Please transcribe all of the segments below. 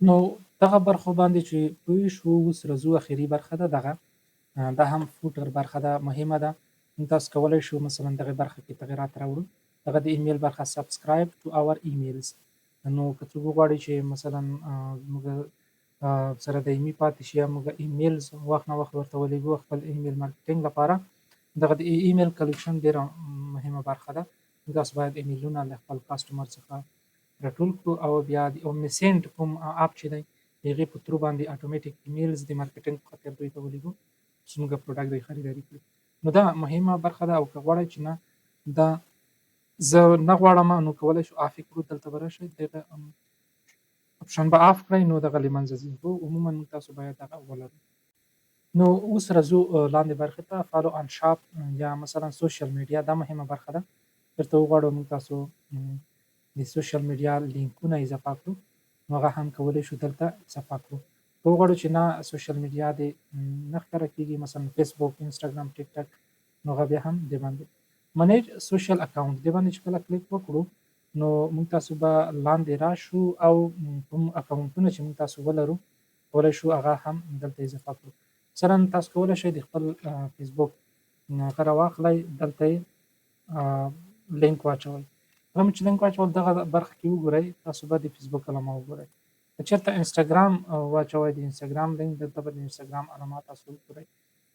نو دغه برخو باندې چې پوه شو اوس راځو اخري برخه ده دغه دا هم فوټر برخه ده مهمه ده. موږ تاسو کولی شو مثلا دغه برخه کې تغیرات راوړو. دغه د ایمیل برخه سبسکرایب ټو اور ایمیلز. نو که څوک وغواړي چې مثلا موږ سره دایمي پاتې شي یا موږ ایمیلز وخت نه وخت ورته ولېږو خپل ایمیل مارکیټینګ لپاره. دغه د ایمیل کلیکشن ډېره مهمه برخه ده. تاسو باید ایمیلونه له خپل کسټمر څخه راټول کړو او بیا د اومنیسینټ کوم اپ چې دی د هغې په ترو باندې اتوماتیک ایمیلز د مارکیټینګ په خاطر دوی ته ولېږو چې موږ پروډکټ دوی خریداري کړي. نو دا مهمه برخه ده او که غواړئ چې نه دا زه نه غواړم نو کولی شو آف یې کړو. دلته به راشئ دغه اپشن به آف کړئ نو دغه له منځه ځي. خو عموما تاسو باید دغه ولرئ. نو اوس راځو لاندې برخې ته فالو آن شاپ یا مثلا سوشل میډیا دا مهمه برخه ده. چېرته وغواړو موږ تاسو د سوشل میډیا لینکونه اضافه کړو نو هغه هم کولی شو دلته اضافه کړو. که وغواړو چې نه سوشل میډیا دې نه ښکاره کېږي مثلا فیسبوک انسټاګرام ټیک ټاک نو هغه بیا هم دې باندې منیج سوشل اکاونټ دې باندې چې کله کلیک وکړو نو موږ تاسو به لاندې راشو او کوم اکاونټونه چې موږ تاسو ولرو کولی شو هغه هم دلته اضافه کړو. مثلا تاسو کولی شئ د خپل فیسبوک هغه راواخلئ دلته یې لینک واچوئ. هغه چې لینک واچول دغه برخه کې وګورئ تاسو به د فیسبوک علامه وګورئ. که چېرته انسټاګرام واچوئ د انسټاګرام لینک دلته به د انسټاګرام علامه تاسو وګورئ.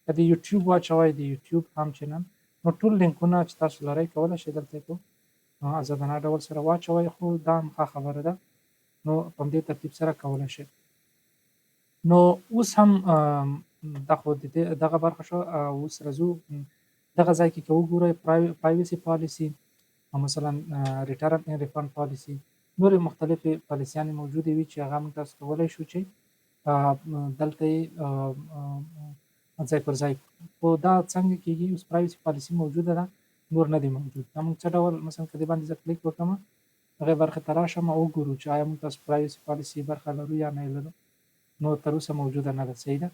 که د یوټیوب واچوئ د یوټیوب هم چینل نو ټول لینکونه چې تاسو لرئ کولی شئ دلته په ازادانه ډول سره واچوئ. خو دا هم ښه خبره ده نو په همدې ترتیب سره کولی شئ. نو اوس هم دا خو د دغه برخه شوه. اوس راځو دغه ځای کې که وګورئ پرایوسي پالیسي او مثلا ریټرن ان ریفند پالیسي نورې مختلفې پالیسیانې موجودې وي چې هغه موږ تاسو کولی شو چې دلته یې ځای پر ځای خو دا څنګه کېږي اوس پرایوسي پالیسي موجوده ده نور نه دی موجود. دا موږ څه ډول مثلا که دې باندې زه کلیک وکړم هغې برخې ته راشم او وګورو چې آیا موږ تاسو پرایوسي پالیسي برخه لرو یا نه یې لرو نو تر اوسه موجوده نه ده. صحیح ده.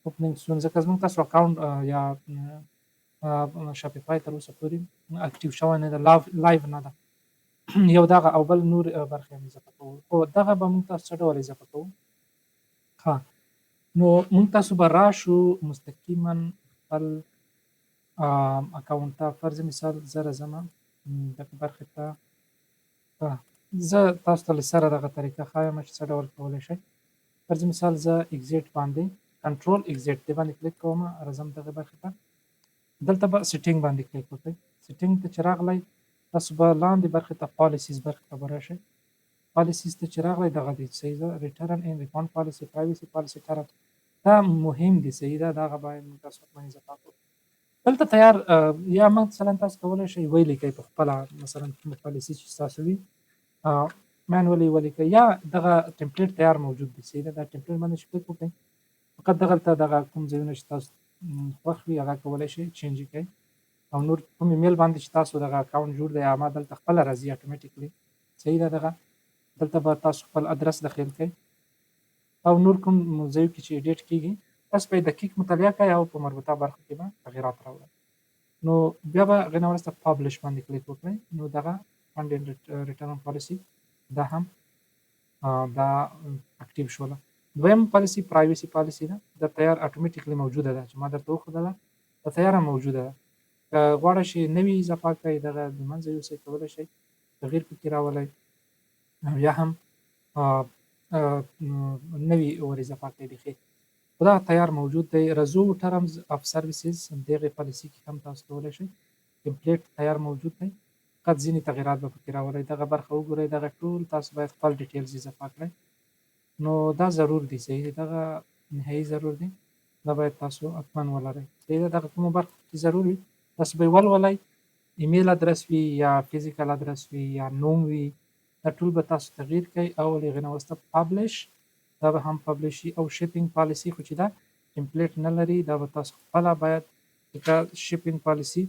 اوپننګ سون ځکه زموږ تاسو اکاونټ یا شاپیفای تر اوسه پورې اکټیو شوی نه ده لایو نه ده یو دغه او بل نور برخې هم اضافه کوو. خو دغه به موږ تاسو څه ډول اضافه کوو ښه نو موږ تاسو به راشو مستقیما خپل اکاونټ ته فرض مثال زه راځم دغه برخې ته زه تاسو ته له سره دغه طریقه ښایم چې څه ډول کولی شئ. فرض مثال زه اگزیټ باندې کنټرول اگزیټ دې باندې کلیک کوم راځم دغه برخې ته دلته به سیټینګ باندې کلیک وکړئ. سیټینګ ته چې راغلی تاسو به لاندې برخې ته پالیسیز برخې ته به راشئ. پالیسیز ته چې راغلی دغه دی صحیح ده ریټرن ان ریفند پالیسي پرایوسي پالیسي ټرم دا مهم دي. صحیح ده دغه باید موږ تاسو حتما اضافه کړو. دلته تیار یا مثلا تاسو کولی شئ ولیکئ په خپله مثلا کومه پالیسي چې ستاسو وي مینولي ولیکئ یا دغه ټمپلیټ تیار موجود دی. صحیح ده دا ټمپلیټ باندې چې کلیک وکړئ فقط دغلته دغه کوم ځایونه چې تاسو خوښ وي هغه کولی شئ چینج یې کړئ او نور کوم ایمیل باندې چې تاسو دغه اکاونټ جوړ دی هغه دلته خپله راځي اټومیټیکلی. صحیح ده دغه دلته به تاسو خپل ادرس داخل کړئ او نور کوم ځایو کې چې ایډیټ کېږي تاسو به یې دقیق مطالعه کړئ او په مربوطه برخو کې به تغیرات راوړئ. نو بیا به هغې نه وروسته پابلش باندې کلیک وکړئ نو دغه فنډ اینډ ریټرن پالیسي دا هم دا اکټیو شوله. دویم پالیسي پرایوسي پالیسي ده دا تیار اټومیټیکلی موجوده ده چې ما درته وښودله دا تیاره موجوده ده. که غواړئ چې نوي اضافه کړئ دغه د منځه یوسئ کولی شئ تغییر پکې راولئ یا هم نوي ور اضافه کړئ بیخي خو دا تیار موجود دی. رزو ټرمز اف سرویسز دغې پالیسي کې هم تاسو کولی شئ ټمپلیټ تیار موجود دی فقط ځینې تغیرات به پکې راولئ. دغه برخه وګورئ دغه ټول تاسو باید خپل ډیټیلز اضافه کړئ نو دا ضرور دي. صحیح دی دغه نهایي ضرور دی دا باید تاسو حتما ولرئ. صحیح ده دغه کومو برخو کې ضرور وي تاسو به یې ولولئ. ایمیل ادرس وي یا فزیکل ادرس وي یا نوم وي دا ټول به تاسو تغییر کړئ او له هغې نه وروسته پبلش دا به هم پبلش شي او شیپینګ پالیسي خو چې دا ټمپلیټ نه لري دا به تاسو خپله باید ځکه شیپینګ پالیسي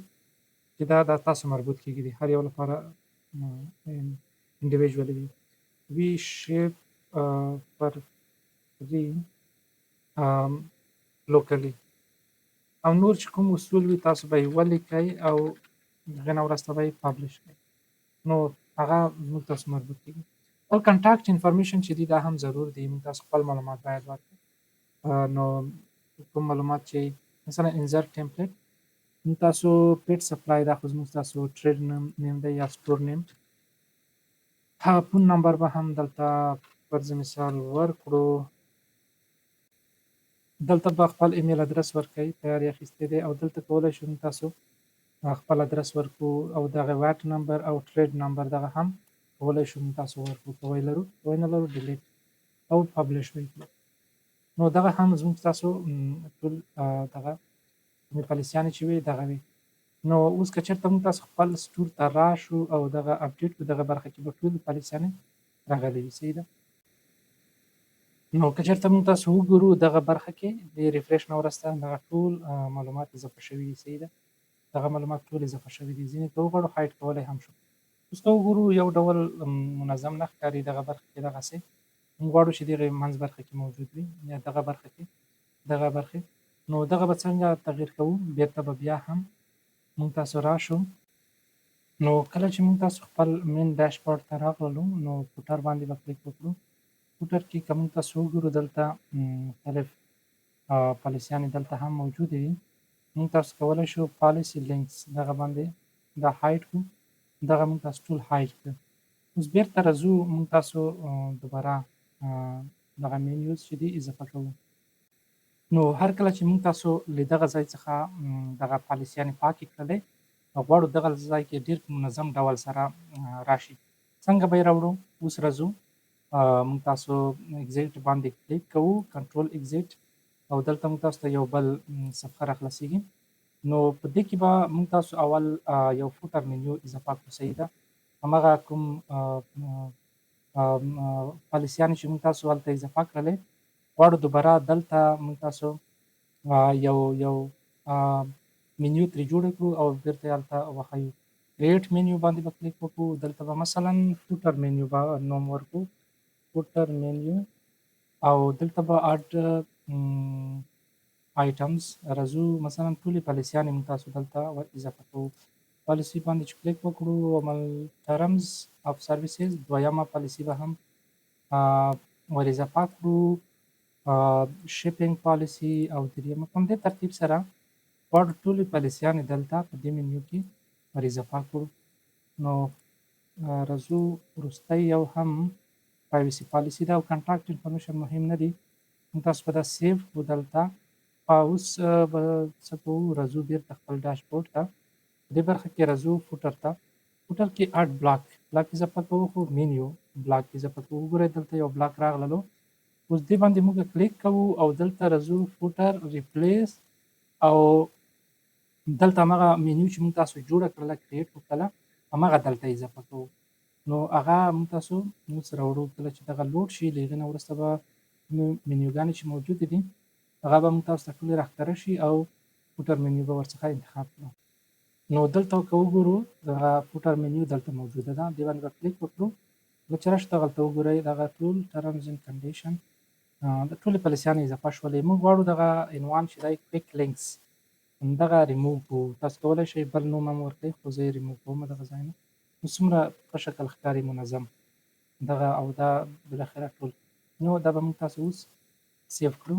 چې دا تاسو مربوط کېږي د هر یو لپاره انډیویژولي وي. وي شیپ پر فري لوکلی او نور چې کوم اصول وي تاسو به یې ولیکئ او هغې نه وروسته به یې پبلش کړئ نو هغه زموږ تاسو مربوط کېږي. او کنټاکټ انفارمیشن چې دي دا هم ضرور دي، موږ تاسو خپل معلومات باید ورکړو. نو کوم معلومات چې مثلا انزرټ ټمپلیټ، موږ تاسو پیټ سپلای دا خو زموږ تاسو ټریډ نیم دی یا سټور نیم. فون نمبر به هم دلته فرض مثال ورکړو. دلته به خپل ایمیل ادرس ورکړئ، تیاری اخیستی دی، او دلته کولی شو تاسو خپل ادرس ورکړو او دغه واټ نمبر او ټریډ نمبر دغه هم کولی شو تاسو ورکړو. که وی لرو که وی نه لرو ډیلیټ او پبلش به کړو. نو دغه هم زموږ تاسو ټول دغه کومې پالیسیانې چې وي دغه وي. نو اوس که چېرته موږ تاسو خپل سټور ته راشو او دغه اپډیټ کړو، دغه برخه کې به ټولې پالیسیانې راغلې وي. صحیح ده. نو که چېرته موږ تاسو وګورو دغه برخه کې د ریفریش نه وروسته دغه ټول معلومات اضافه شوي دي. صحیح ده. دغه معلومات ټول اضافه شوي دي. ځینې که وغواړو هایډ کولی هم شو. اوس که وګورو یو ډول منظم نه ښکاري دغه برخه کې دغسې. موږ غواړو چې دغې منځ برخه کې موجود وي یا دغه برخه کې دغه برخې. نو دغه به څنګه تغییر کوو؟ بېرته به بیا هم موږ تاسو راشو. نو کله چې موږ تاسو خپل مین ډیشبورډ ته راغللو، نو فوټر باندې به کلیک وکړو. فوټر کې که موږ تاسو وګورو دلته مختلف پالیسیانې دلته هم موجودې دي. موږ تاسو کولی شو پالیسي لینکس دغه باندې دا هایډ کړو. دغه موږ تاسو ټول هایډ کړو. اوس بېرته راځو، موږ تاسو دوباره دغه مینیوز چې دي اضافه کوو. نو هر کله چې موږ تاسو له دغه ځای څخه دغه پالیسیانې پاکې کړلې، غواړو دغه ځای کې ډېر منظم ډول سره راشي. څنګه به یې راوړو؟ اوس راځو، موږ تاسو اګزیټ باندې کلیک کوو، کنټرول اګزیټ، او دلته موږ تاسو ته یو بل صفحه راخلاصېږي. نو په دې کې به موږ تاسو اول یو فوټر منیو اضافه کړو. صحیح ده. هماغه کوم پالیسیانې چې موږ تاسو هلته اضافه کړلې، غواړو دوباره دلته موږ تاسو یو منیو ترې جوړه کړو او بېرته یې هلته وښیو. کریټ منیو باندې به کلیک وکړو. دلته به مثلا فوټر منیو به نوم ورکړو، فوټر منیو، او دلته به اډ آیټمز راځو. مثلا ټولې پالیسیانې موږ تاسو دلته ور اضافه کوو. پالیسي باندې چې کلیک وکړو، عمل ټرمز اف سرویسز دویمه پالیسي به هم ور اضافه کړو، شپینګ پالیسي، او دریمه. په همدې ترتیب سره غواړو ټولې پالیسیانې دلته په دې منیو کې ور اضافه کړو. نو راځو وروستی یو هم پرایوسي پالیسي ده او کنټاکټ انفارمیشن مهم نه دي. موږ تاسو به دا سیو کړو دلته. اوس به څه کوو؟ راځو بېرته خپل ډیشبورډ ته. په دې برخه کې راځو فوټر ته. فوټر کې اډ بلاک اضافه کوو، خو منیو بلاک اضافه کوو. وګورئ دلته یو بلاک راغللو. اوس دې باندې موږ کلیک کوو او دلته راځو فوټر ریپلیس، او دلته هماغه منیو چې موږ تاسو جوړه کړله، کریټ وکړله، هماغه دلته اضافه کوو. نو هغه موږ تاسو اوس راوړو. کله چې دغه لوډ شي، له هغې نه وروسته به منیوګانې چې موجودې دي هغه به موږ تاسو ته ټولې راښکاره شي او فوټر منیو به ورڅخه انتخاب کړو. نو دلته که وګورو دغه فوټر منیو دلته موجوده ده. دې باندې به کلیک وکړو. کله چې راشو دغلته وګورئ دغه ټول ټرمز اینډ کنډیشن د ټولې پالیسیانې اضافه شولې. موږ غواړو دغه عنوان چې دی کویک لینکس همدغه ریموو کړو. تاسو کولی شئ بل نوم هم ورکړئ، خو زه یې ریموو کوم دغه ځای نه. نو څومره ښه شکل ښکاري، منظم دغه، او دا بالاخره ټول. نو دا به موږ تاسو اوس سیو کړو.